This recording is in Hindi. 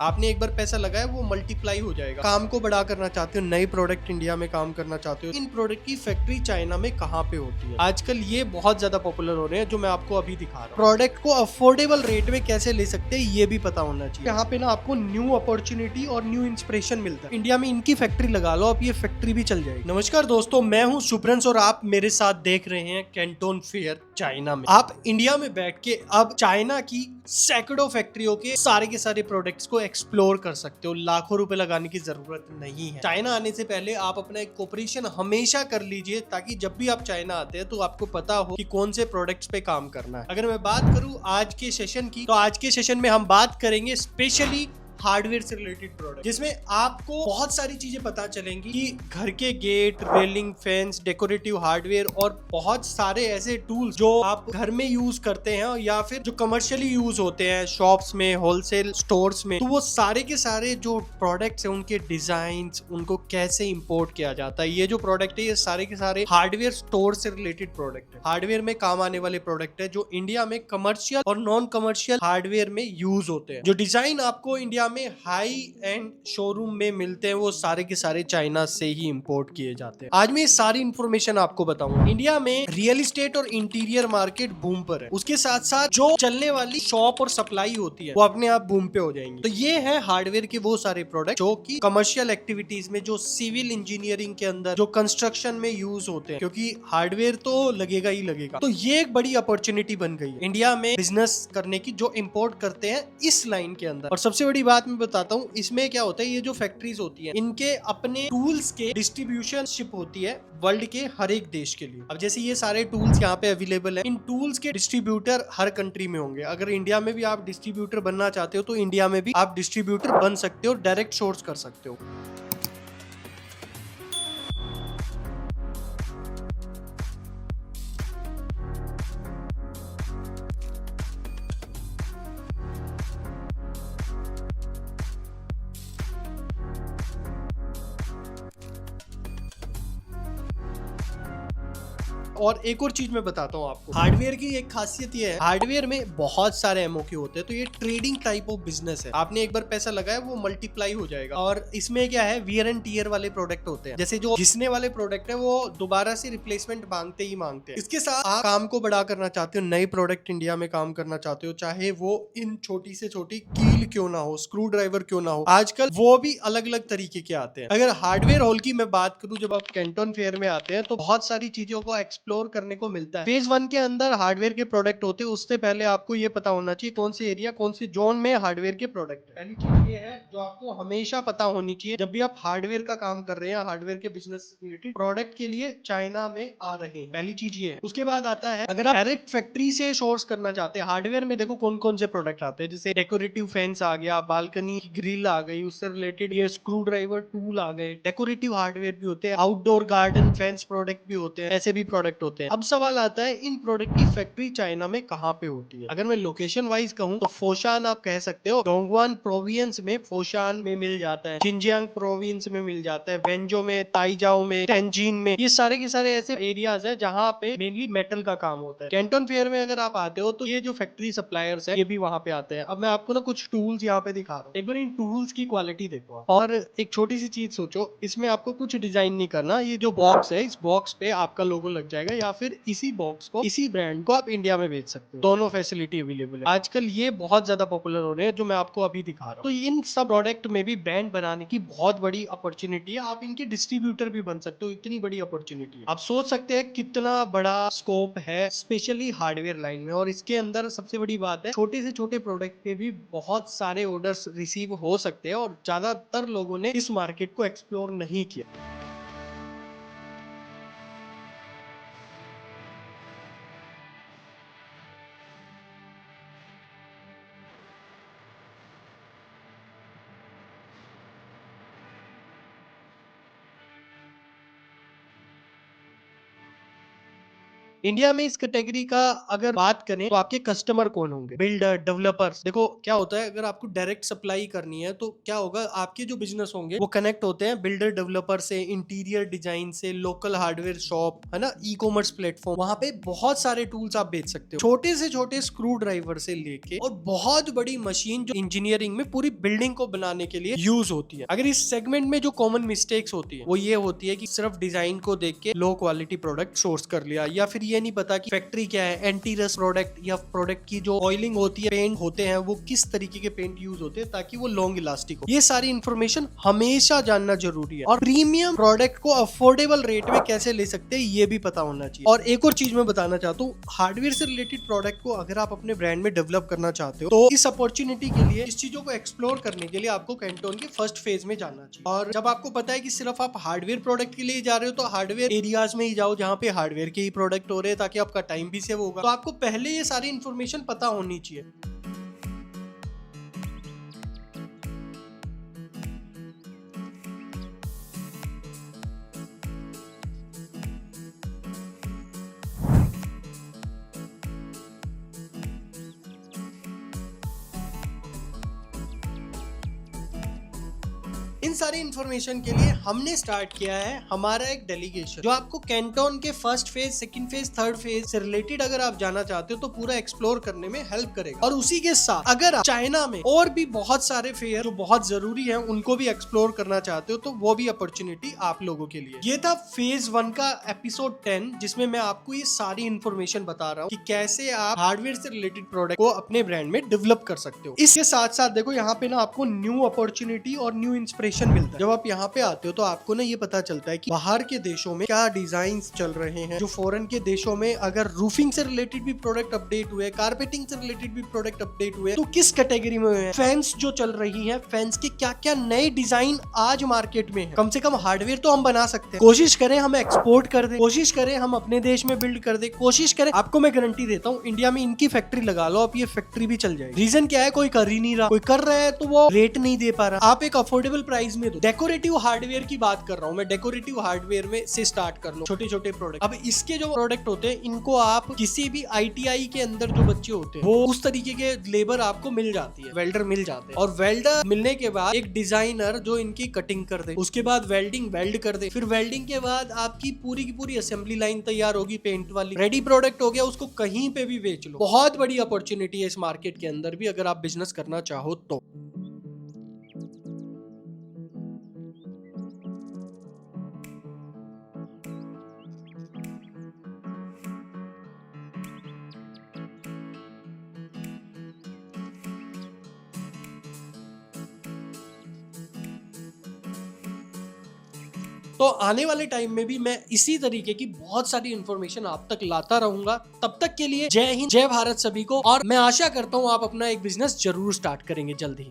आपने एक बार पैसा लगाया वो मल्टीप्लाई हो जाएगा। काम को बड़ा करना चाहते हो, नए प्रोडक्ट इंडिया में काम करना चाहते हो, इन प्रोडक्ट की फैक्ट्री चाइना में कहाँ पे होती है? आजकल ये बहुत ज्यादा पॉपुलर हो रहे हैं जो मैं आपको अभी दिखा रहा हूँ। प्रोडक्ट को अफोर्डेबल रेट में कैसे ले सकते हैं ये भी पता होना चाहिए। यहाँ पे ना आपको न्यू अपॉर्चुनिटी और न्यू इंस्पिरेशन मिलता है। इंडिया में इनकी फैक्ट्री लगा लो, अब ये फैक्ट्री भी चल जाएगी। नमस्कार दोस्तों, मैं हूँ शुभ्रंश और आप मेरे साथ देख रहे हैं कैंटोन फेयर चाइना में। आप इंडिया में बैठ के अब चाइना की सैकड़ों फैक्ट्रियों के सारे प्रोडक्ट्स को एक्सप्लोर कर सकते हो। लाखों रुपए लगाने की जरूरत नहीं है। चाइना आने से पहले आप अपना एक कोऑपरेशन हमेशा कर लीजिए, ताकि जब भी आप चाइना आते हैं तो आपको पता हो कि कौन से प्रोडक्ट्स पे काम करना है। अगर मैं बात करूं आज के सेशन की, तो आज के सेशन में हम बात करेंगे स्पेशली हार्डवेयर से रिलेटेड प्रोडक्ट, जिसमें आपको बहुत सारी चीजें पता चलेंगी कि घर के gate, railing, fence, decorative hardware और बहुत सारे ऐसे टूल्स जो आप घर में यूज करते हैं या फिर जो कमर्शियली यूज होते हैं शॉप्स में, होलसेल स्टोर्स में, तो वो सारे के सारे जो प्रोडक्ट्स हैं उनके डिजाइन, उनको कैसे इंपोर्ट किया जाता है। ये जो प्रोडक्ट है ये सारे के सारे हार्डवेयर स्टोर से रिलेटेड प्रोडक्ट है, हार्डवेयर में काम आने वाले प्रोडक्ट है जो इंडिया में कमर्शियल और नॉन कमर्शियल हार्डवेयर में यूज होते हैं। जो डिजाइन आपको इंडिया में हाई एंड शोरूम में मिलते हैं वो सारे के सारे चाइना से ही इंपोर्ट किए जाते हैं। आज मैं ये सारी इंफॉर्मेशन आपको बताऊंगा। इंडिया में रियल एस्टेट और इंटीरियर मार्केट बूम पर है, उसके साथ साथ जो चलने वाली शॉप और सप्लाई होती है वो अपने आप बूम पे हो जाएंगी। तो ये है हार्डवेयर के वो सारे प्रोडक्ट जो कि कमर्शियल एक्टिविटीज में, जो सिविल इंजीनियरिंग के अंदर, जो कंस्ट्रक्शन में यूज होते हैं, क्योंकि हार्डवेयर तो लगेगा ही लगेगा। तो ये एक बड़ी अपॉर्चुनिटी बन गई है इंडिया में बिजनेस करने की, जो इंपोर्ट करते हैं इस लाइन के अंदर। और सबसे बड़ी बात मैं बताता हूँ, इसमें क्या होता है, ये जो फैक्ट्रीज होती है इनके अपने टूल्स के डिस्ट्रीब्यूशन शिप होती है वर्ल्ड के हर एक देश के लिए। अब जैसे ये सारे टूल्स यहाँ पे अवेलेबल है, इन टूल्स के डिस्ट्रीब्यूटर हर कंट्री में होंगे। अगर इंडिया में भी आप डिस्ट्रीब्यूटर बनना चाहते हो तो इंडिया में भी आप डिस्ट्रीब्यूटर बन सकते हो, डायरेक्ट सोर्स कर सकते हो। और एक और चीज मैं बताता हूँ आपको, हार्डवेयर की एक खासियत ये है, हार्डवेयर में बहुत सारे एमओक्यू होते हैं, तो ये ट्रेडिंग टाइप ऑफ बिजनेस है। आपने एक बार पैसा लगाया वो मल्टीप्लाई हो जाएगा। और इसमें क्या है, वियर एंड टीयर वाले प्रोडक्ट होते हैं, जैसे जो घिसने वाले प्रोडक्ट है वो दोबारा से रिप्लेसमेंट मांगते ही मांगते हैं। इसके साथ आप काम को बड़ा करना चाहते हो, नए प्रोडक्ट इंडिया में काम करना चाहते हो, चाहे वो इन छोटी से छोटी कील क्यों ना हो, स्क्रू ड्राइवर क्यों ना हो, आजकल वो भी अलग अलग तरीके के आते हैं। अगर हार्डवेयर हॉल की मैं बात करूं, जब आप कैंटोन फेयर में आते हैं तो बहुत सारी चीजों को एक्सप्लोर करने को मिलता है। फेज 1 के अंदर हार्डवेयर के प्रोडक्ट होते हैं, उससे पहले आपको ये पता होना चाहिए कौन से एरिया, कौन से जोन में हार्डवेयर के प्रोडक्ट है। पहली चीज ये है जो आपको हमेशा पता होनी चाहिए जब भी आप हार्डवेयर का काम कर रहे हैं, हार्डवेयर के बिजनेस रिलेटेड प्रोडक्ट के लिए चाइना में आ रहे हैं। पहली चीज ये है। उसके बाद आता है, अगर आप डायरेक्ट फैक्ट्री से सोर्स करना चाहते हैं हार्डवेयर में, देखो कौन कौन से प्रोडक्ट आते हैं, जैसे डेकोरेटिव फेंस आ गया, बालकनी की ग्रिल आ गई, उससे रिलेटेड ये स्क्रू ड्राइवर टूल आ गए, डेकोरेटिव हार्डवेयर भी होते हैं, आउटडोर गार्डन फेंस प्रोडक्ट भी होते हैं, ऐसे भी प्रोडक्ट होते हैं। अब सवाल आता है इन प्रोडक्ट की फैक्ट्री चाइना में कहाँ पे होती है। अगर मैं लोकेशन वाइज कहूँ तो फोशान आप कह सकते हो, डोंगवान प्रोविंस में फोशान में मिल जाता है, जिनजियांग प्रोविंस में मिल जाता है, वेंजो में, ताइजाओ में, टेंजिन में, ये सारे के सारे ऐसे एरियाज है जहाँ पे मेनली मेटल का काम होता है। कैंटोन फेयर में अगर आप आते हो तो ये जो फैक्ट्री सप्लायर्स है ये भी वहाँ पे आते हैं। अब मैं आपको ना कुछ टूल्स यहाँ पे दिखा रहा हूँ, एक बार इन टूल्स की क्वालिटी देखो आप। और एक छोटी सी चीज सोचो, इसमें आपको कुछ डिजाइन नहीं करना, ये जो बॉक्स है इस बॉक्स पे आपका लोगो लग जाएगा, या फिर इसी बॉक्स को, इसी ब्रांड को आप इंडिया में बेच सकते हो। दोनों फैसिलिटी अवेलेबल है। आजकल ये बहुत ज्यादा पॉपुलर हो रहे हैं जो मैं आपको अभी दिखा रहा हूँ। तो इन सब प्रोडक्ट में भी ब्रांड बनाने की बहुत बड़ी अपॉर्चुनिटी है, आप इनके डिस्ट्रीब्यूटर भी बन सकते हो, इतनी बड़ी अपॉर्चुनिटी है। आप सोच सकते हैं कितना बड़ा स्कोप है स्पेशली हार्डवेयर लाइन में। और इसके अंदर सबसे बड़ी बात है, छोटे से छोटे प्रोडक्ट के भी बहुत सारे ऑर्डर्स रिसीव हो सकते हैं, और ज्यादातर लोगों ने इस मार्केट को एक्सप्लोर नहीं किया। इंडिया में इस कैटेगरी का अगर बात करें तो आपके कस्टमर कौन होंगे? Builder, developers. देखो क्या होता है, अगर आपको डायरेक्ट सप्लाई करनी है तो क्या होगा, आपके जो बिजनेस होंगे वो कनेक्ट होते हैं बिल्डर डेवलपर से, इंटीरियर डिजाइन से, लोकल हार्डवेयर शॉप है ना, ई कॉमर्स प्लेटफॉर्म, वहां पे बहुत सारे टूल्स आप बेच सकते हो, छोटे से छोटे स्क्रू ड्राइवर से लेके और बहुत बड़ी मशीन जो इंजीनियरिंग में पूरी बिल्डिंग को बनाने के लिए यूज होती है। अगर इस सेगमेंट में जो कॉमन मिस्टेक्स होती है वो ये होती है कि सिर्फ डिजाइन को देख के लो क्वालिटी प्रोडक्ट सोर्स कर लिया, या फिर ये नहीं पता कि फैक्ट्री क्या है, एंटी रस्ट प्रोडक्ट या प्रोडक्ट की जो ऑयलिंग होती है, पेंट होते हैं, वो किस तरीके के पेंट यूज होते हैं ताकि वो लॉन्ग इलास्टिक हो। ये सारी इंफॉर्मेशन हमेशा जानना जरूरी है। और प्रीमियम प्रोडक्ट को अफोर्डेबल रेट में कैसे ले सकते हैं ये भी पता होना चाहिए। और एक और चीज मैं बताना चाहता हूँ, हार्डवेयर से रिलेटेड प्रोडक्ट को अगर आप अपने ब्रांड में डेवलप करना चाहते हो तो इस अपॉर्चुनिटी के लिए, इस चीजों को एक्सप्लोर करने के लिए आपको कैंटोन के फर्स्ट फेज में जाना चाहिए। और जब आपको पता है कि सिर्फ आप हार्डवेयर प्रोडक्ट के लिए जा रहे हो तो हार्डवेयर एरियाज में ही जाओ जहाँ पे हार्डवेयर के ही प्रोडक्ट हो रहे हैं, ताकि आपका टाइम भी सेव होगा। तो आपको पहले ये सारी इन्फॉर्मेशन पता होनी चाहिए। इन सारी इंफॉर्मेशन के लिए हमने स्टार्ट किया है हमारा एक डेलीगेशन, जो आपको कैंटोन के first phase, second phase, third phase से रिलेटेड अगर आप जाना चाहते हो तो पूरा एक्सप्लोर करने में हेल्प करेगा। और उसी के साथ अगर आप चाइना में और भी बहुत सारे फेयर जो बहुत जरूरी है उनको भी एक्सप्लोर करना चाहते हो तो वो भी अपॉर्चुनिटी आप लोगों के लिए। ये था फेज 1 का एपिसोड 10, जिसमें मैं आपको ये सारी इंफॉर्मेशन बता रहा हूँ कि कैसे आप हार्डवेयर से रिलेटेड प्रोडक्ट को अपने ब्रांड में डेवलप कर सकते हो। इसके साथ साथ देखो यहाँ पे ना आपको न्यू अपॉर्चुनिटी और न्यू इंस्पिरेशन मिलता है। जब आप यहाँ पे आते हो तो आपको ना ये पता चलता है कि बाहर के देशों में क्या डिजाइन चल रहे हैं, जो फॉरेन के देशों में अगर रूफिंग से रिलेटेड भी प्रोडक्ट अपडेट हुए, कारपेटिंग से रिलेटेड भी प्रोडक्ट अपडेट हुए तो किस कैटेगरी में हुए, फैंस जो चल रही है, फैंस के क्या क्या नए डिजाइन आज मार्केट में है। कम से कम हार्डवेयर तो हम बना सकते हैं, कोशिश करें हम एक्सपोर्ट कर दे, कोशिश करें हम अपने देश में बिल्ड कर दे, कोशिश करें। आपको मैं गारंटी देता हूँ इंडिया में इनकी फैक्ट्री लगा लो आप, ये फैक्ट्री भी चल जाएगी। रीजन क्या है, कोई कर ही नहीं रहा, कोई कर रहा है तो वो रेट नहीं दे पा रहा। आप एक अफोर्डेबल प्राइस में दो। डेकोरेटिव हार्डवेयर की बात कर रहा हूँ मैं, डेकोरेटिव हार्डवेयर में से स्टार्ट कर लो, छोटे छोटे प्रोडक्ट। अब इसके जो प्रोडक्ट होते हैं इनको आप किसी भी ITI के अंदर जो बच्चे होते हैं वो उस तरीके के लेबर आपको मिल जाती है, वेल्डर मिल जाते हैं। और वेल्डर मिलने के बाद एक डिजाइनर जो इनकी कटिंग कर दे, उसके बाद वेल्ड कर दे, फिर वेल्डिंग के बाद आपकी पूरी की पूरी असेंबली लाइन तैयार होगी पेंट वाली, रेडी प्रोडक्ट हो गया, उसको कहीं पे भी बेच लो। बहुत बड़ी अपॉर्चुनिटी है इस मार्केट के अंदर भी अगर आप बिजनेस करना चाहो तो। तो आने वाले टाइम में भी मैं इसी तरीके की बहुत सारी इंफॉर्मेशन आप तक लाता रहूंगा। तब तक के लिए जय हिंद, जय भारत सभी को। और मैं आशा करता हूँ आप अपना एक बिजनेस जरूर स्टार्ट करेंगे जल्द ही।